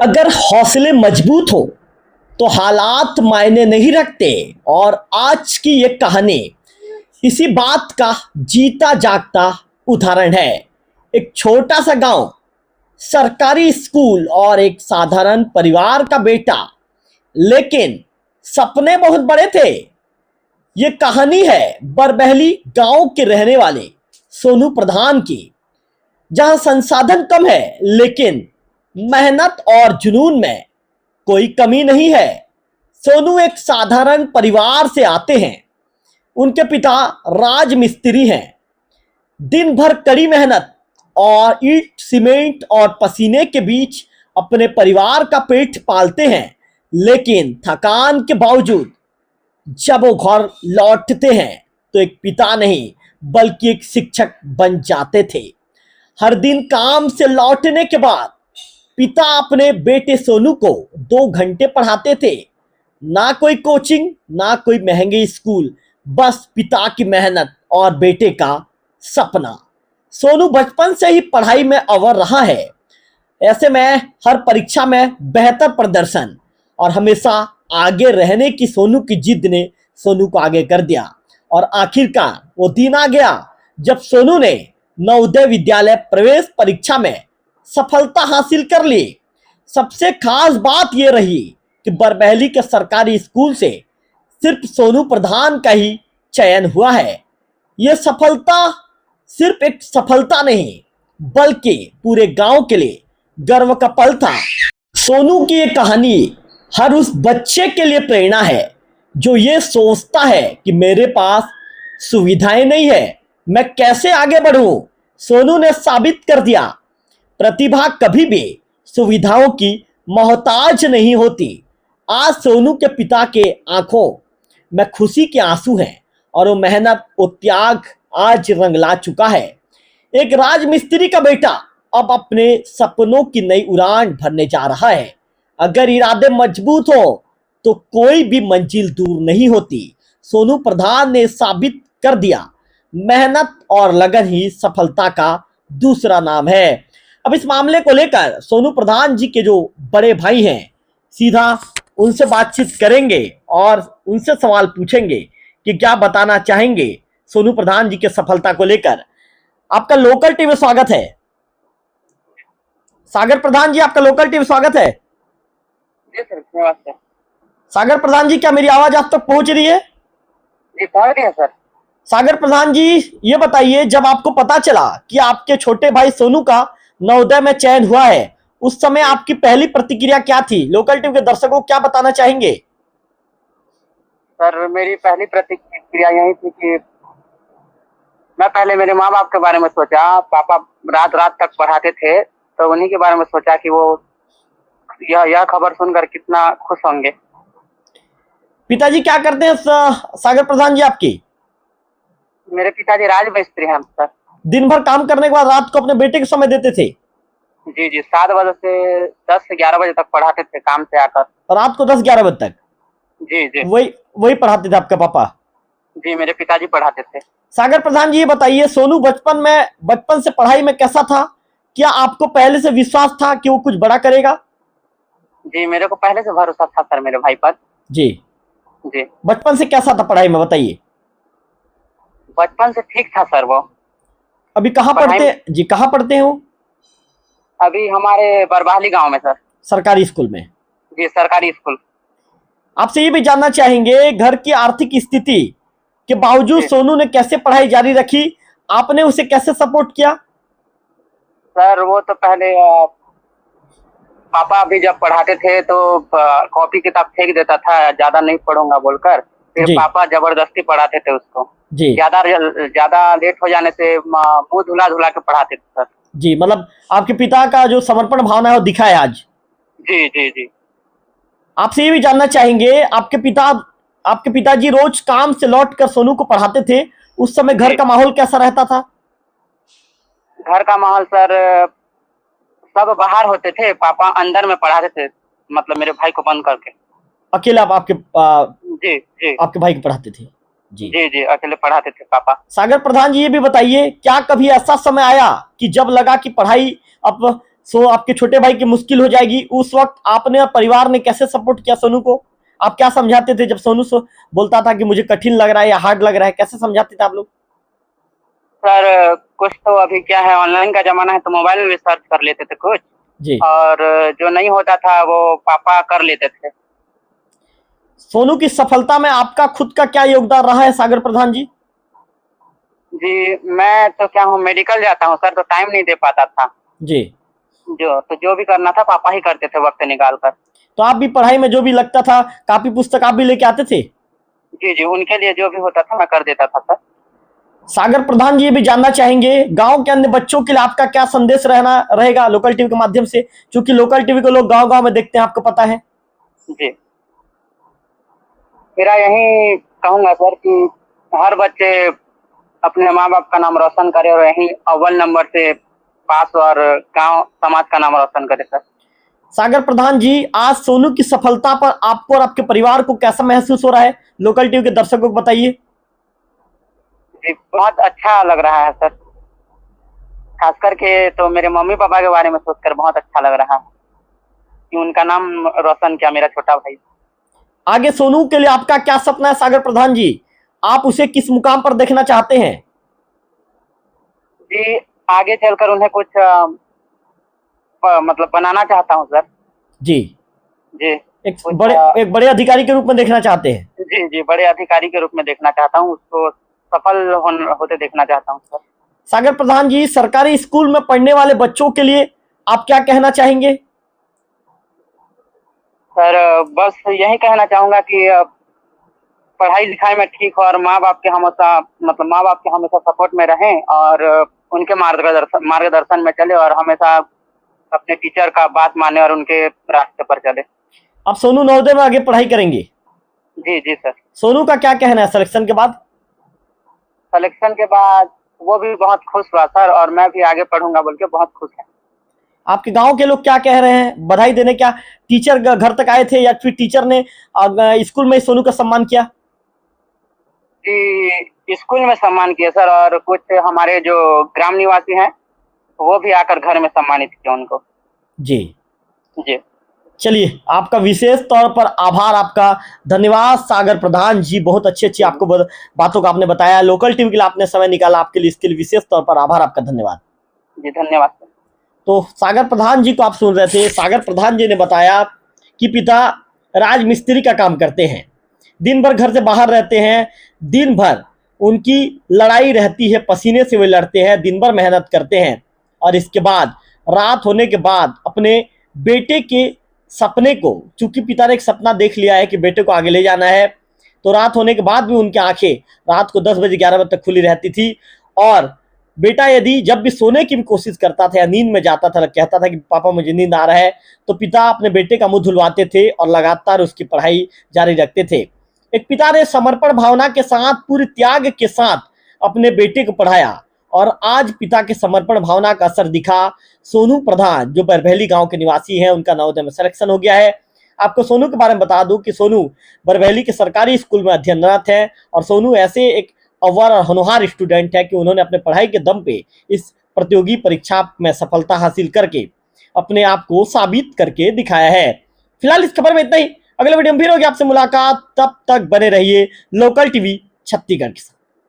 अगर हौसले मजबूत हो तो हालात मायने नहीं रखते। और आज की ये कहानी इसी बात का जीता जागता उदाहरण है। एक छोटा सा गांव, सरकारी स्कूल और एक साधारण परिवार का बेटा, लेकिन सपने बहुत बड़े थे। ये कहानी है बरबहली गांव के रहने वाले सोनू प्रधान की, जहां संसाधन कम है लेकिन मेहनत और जुनून में कोई कमी नहीं है। सोनू एक साधारण परिवार से आते हैं। उनके पिता राजमिस्त्री हैं। दिन भर कड़ी मेहनत और ईंट सीमेंट और पसीने के बीच अपने परिवार का पेट पालते हैं। लेकिन थकान के बावजूद जब वो घर लौटते हैं तो एक पिता नहीं बल्कि एक शिक्षक बन जाते थे। हर दिन काम से लौटने के बाद पिता अपने बेटे सोनू को 2 घंटे पढ़ाते थे। ना कोई कोचिंग, ना कोई महंगे स्कूल, बस पिता की मेहनत और बेटे का सपना। सोनू बचपन से ही पढ़ाई में अव्वल रहा है। ऐसे में हर परीक्षा में बेहतर प्रदर्शन और हमेशा आगे रहने की सोनू की जिद ने सोनू को आगे कर दिया। और आखिरकार वो दिन आ गया जब सोनू ने नवोदय विद्यालय प्रवेश परीक्षा में सफलता हासिल कर ली। सबसे खास बात यह रही कि बरबहली के सरकारी स्कूल से सिर्फ सोनू प्रधान का ही चयन हुआ है। यह सफलता सिर्फ एक सफलता नहीं बल्कि पूरे गांव के लिए गर्व का पल था। सोनू की यह कहानी हर उस बच्चे के लिए प्रेरणा है जो ये सोचता है कि मेरे पास सुविधाएं नहीं है, मैं कैसे आगे बढ़ूं। सोनू ने साबित कर दिया, प्रतिभा कभी भी सुविधाओं की मोहताज नहीं होती। आज सोनू के पिता के आंखों में खुशी के आंसू हैं और वो मेहनत, वो त्याग आज रंग ला चुका है। एक राजमिस्त्री का बेटा अब अपने सपनों की नई उड़ान भरने जा रहा है। अगर इरादे मजबूत हो तो कोई भी मंजिल दूर नहीं होती। सोनू प्रधान ने साबित कर दिया, मेहनत और लगन ही सफलता का दूसरा नाम है। अब इस मामले को लेकर सोनू प्रधान जी के जो बड़े भाई हैं, सीधा उनसे बातचीत करेंगे और उनसे सवाल पूछेंगे कि क्या बताना चाहेंगे सोनू प्रधान जी के सफलता को लेकर। आपका लोकल टीवी स्वागत है। सागर प्रधान जी, आपका लोकल टीवी स्वागत है। जी सर, नमस्ते। सागर प्रधान जी, क्या मेरी आवाज आप तक पहुंच रही है? जी पहुंच रही है सर। सागर प्रधान जी, ये बताइए, जब आपको पता चला कि आपके छोटे भाई सोनू का नवोदय में चयन हुआ है, उस समय आपकी पहली प्रतिक्रिया क्या थी? लोकल टीवी के दर्शकों को क्या बताना चाहेंगे? सर, मेरी पहली प्रतिक्रिया यही थी कि मैं पहले मेरे माँ बाप के बारे में सोचा। पापा रात रात तक पढ़ाते थे, तो उन्हीं के बारे में सोचा कि वो यह खबर सुनकर कितना खुश होंगे। पिताजी क्या करते हैं सागर प्रधान जी आपकी? मेरे पिताजी राजमिस्त्री हैं सर। दिन भर काम करने के बाद रात को अपने बेटे को समय देते थे? जी जी, 7 बजे से 10 से 11 बजे तक पढ़ाते थे काम से आकर। रात को 10-11 बजे तक? जी जी, वही पढ़ाते थे आपके पापा? जी, मेरे पिताजी पढ़ाते थे। सागर प्रधान जी, ये बताइए, सोनू बचपन से पढ़ाई में कैसा था? क्या आपको पहले से विश्वास था कि वो कुछ बड़ा करेगा? जी, मेरे को पहले से भरोसा था सर मेरे भाई पर। जी जी, बचपन से कैसा था पढ़ाई में, बताइए। बचपन से ठीक था सर वो। अभी कहाँ पढ़ते जी? कहाँ पढ़ते हैं वो? अभी हमारे बरबहली गांव में सर। सरकारी स्कूल में? जी, सरकारी स्कूल। आपसे ये भी जानना चाहेंगे, घर की आर्थिक स्थिति के बावजूद सोनू ने कैसे पढ़ाई जारी रखी? आपने उसे कैसे सपोर्ट किया? सर, वो तो पहले पापा भी जब पढ़ाते थे तो कॉपी किताब फेंक देता था, ज्यादा नहीं पढ़ूंगा बोलकर। फिर पापा जबरदस्ती पढ़ाते थे उसको। जी, ज्यादा लेट हो जाने से मुंह धुला धुला के पढ़ाते थे सर। जी, मतलब आपके पिता का जो समर्पण भावना है वो दिखा है आज। जी जी जी। आपसे ये भी जानना चाहेंगे, आपके पिताजी रोज काम से लौटकर सोनू को पढ़ाते थे, उस समय घर का माहौल कैसा रहता था? घर का माहौल सर, सब बाहर होते थे, पापा अंदर में पढ़ाते थे, मतलब मेरे भाई को बंद करके। अकेले आप जी जी, आपके भाई को पढ़ाते थे? जी जी जी, अकेले पढ़ाते थे पापा। सागर प्रधान जी, ये भी बताइए, क्या कभी ऐसा समय आया कि जब लगा कि पढ़ाई अब सो आपके छोटे भाई की मुश्किल हो जाएगी। उस वक्त आपने और परिवार ने कैसे सपोर्ट किया सोनू को? आप क्या समझाते थे जब सोनू बोलता था कि मुझे कठिन लग रहा है या हार्ड लग रहा है, कैसे समझाते थे आप लोग? सर कुछ तो अभी क्या है, ऑनलाइन का जमाना है तो मोबाइल में भी सर्च कर लेते थे कुछ, जी। और जो नहीं होता था वो पापा कर लेते थे। सोनू की सफलता में आपका खुद का क्या योगदान रहा है सागर प्रधान जी? जी, मैं तो क्या हूँ, मेडिकल जाता हूँ सर, तो टाइम नहीं दे पाता था। जी। जो भी करना था पापा ही करते थे वक्त निकाल कर। तो आप भी पढ़ाई में जो भी लगता था, कापी पुस्तक आप भी लेके आते थे? जी जी, उनके लिए जो भी होता था मैं कर देता था सर। सागर प्रधान जी ये भी जानना चाहेंगे गांव के अन्य बच्चों के लिए आपका क्या संदेश रहेगा लोकल टीवी के माध्यम से, क्योंकि लोकल टीवी को लोग गांव गांव में देखते हैं, आपको पता है। जी, मेरा यही कहूंगा सर कि हर बच्चे अपने माँ बाप का नाम रोशन करे और यही अव्वल नंबर से पास और गांव समाज का नाम रोशन करे सर। सागर प्रधान जी आज सोनू की सफलता पर आपको और आपके परिवार को कैसा महसूस हो रहा है, लोकल टीवी के दर्शकों को बताइए। जी, बहुत अच्छा लग रहा है सर, खास करके तो मेरे मम्मी पापा के बारे में सोचकर बहुत अच्छा लग रहा है कि उनका नाम रोशन किया मेरा छोटा भाई। आगे सोनू के लिए आपका क्या सपना है सागर प्रधान जी? आप उसे किस मुकाम पर देखना चाहते हैं? जी, आगे चलकर उन्हें कुछ मतलब बनाना चाहता हूँ सर। जी। जी, एक बड़े अधिकारी के रूप में देखना चाहते हैं? जी जी, बड़े अधिकारी के रूप में देखना चाहता हूँ, उसको सफल होते देखना चाहता हूँ सर। सागर प्रधान जी सरकारी स्कूल में पढ़ने वाले बच्चों के लिए आप क्या कहना चाहेंगे? सर बस यही कहना चाहूंगा कि पढ़ाई लिखाई में ठीक हो और माँ बाप के हमेशा सपोर्ट में रहें और उनके मार्गदर्शन में चले और हमेशा अपने टीचर का बात माने और उनके रास्ते पर चले। आप सोनू नवोदय में आगे पढ़ाई करेंगे? जी जी सर। सोनू का क्या कहना है सिलेक्शन के बाद? सिलेक्शन के बाद वो भी बहुत खुश हुआ सर, और मैं भी आगे पढ़ूंगा बोल के बहुत खुश है। आपके गांव के लोग क्या कह रहे हैं, बधाई देने क्या टीचर घर तक आए थे या फिर टीचर ने स्कूल में सोनू का सम्मान किया? जी, स्कूल में सम्मान किया सर, और कुछ हमारे जो ग्राम निवासी हैं वो भी आकर घर में सम्मानित किया उनको। जी जी, चलिए आपका विशेष तौर पर आभार, आपका धन्यवाद सागर प्रधान जी, बहुत अच्छी आपको बातों का आपने बताया, लोकल टीवी के लिए आपने समय निकाला, आपके लिए इसके लिए विशेष तौर पर आभार, आपका धन्यवाद। जी धन्यवाद सर। तो सागर प्रधान जी को आप सुन रहे थे। सागर प्रधान जी ने बताया कि पिता राजमिस्त्री का काम करते हैं, दिन भर घर से बाहर रहते हैं, दिन भर उनकी लड़ाई रहती है, पसीने से वे लड़ते हैं, दिन भर मेहनत करते हैं और इसके बाद रात होने के बाद अपने बेटे के सपने को, चूंकि पिता ने एक सपना देख लिया है कि बेटे को आगे ले जाना है, तो रात होने के बाद भी उनकी आंखें रात को 10 बजे 11 बजे तक खुली रहती थी और बेटा यदि जब भी सोने की भी कोशिश करता था या नींद में जाता था, कहता था कि पापा मुझे नींद आ रहा है, तो पिता अपने बेटे का मुंह धुलवाते थे और लगातार उसकी पढ़ाई जारी रखते थे। एक पिता ने समर्पण भावना के साथ, पूरे त्याग के साथ अपने बेटे को पढ़ाया और आज पिता के समर्पण भावना का असर दिखा। सोनू प्रधान जो बरभैली गांव के निवासी हैं, उनका नवोदय में सिलेक्शन हो गया है। आपको सोनू के बारे में बता दूं कि सोनू बरभैली के सरकारी स्कूल में अध्ययनरत है और सोनू ऐसे एक अव्वल और होनहार स्टूडेंट है कि उन्होंने अपने पढ़ाई के दम पे इस प्रतियोगी परीक्षा में सफलता हासिल करके अपने आप को साबित करके दिखाया है। फिलहाल इस खबर में इतना ही, अगले वीडियो में फिर होगी आपसे मुलाकात, तब तक बने रहिए लोकल टीवी छत्तीसगढ़ के साथ।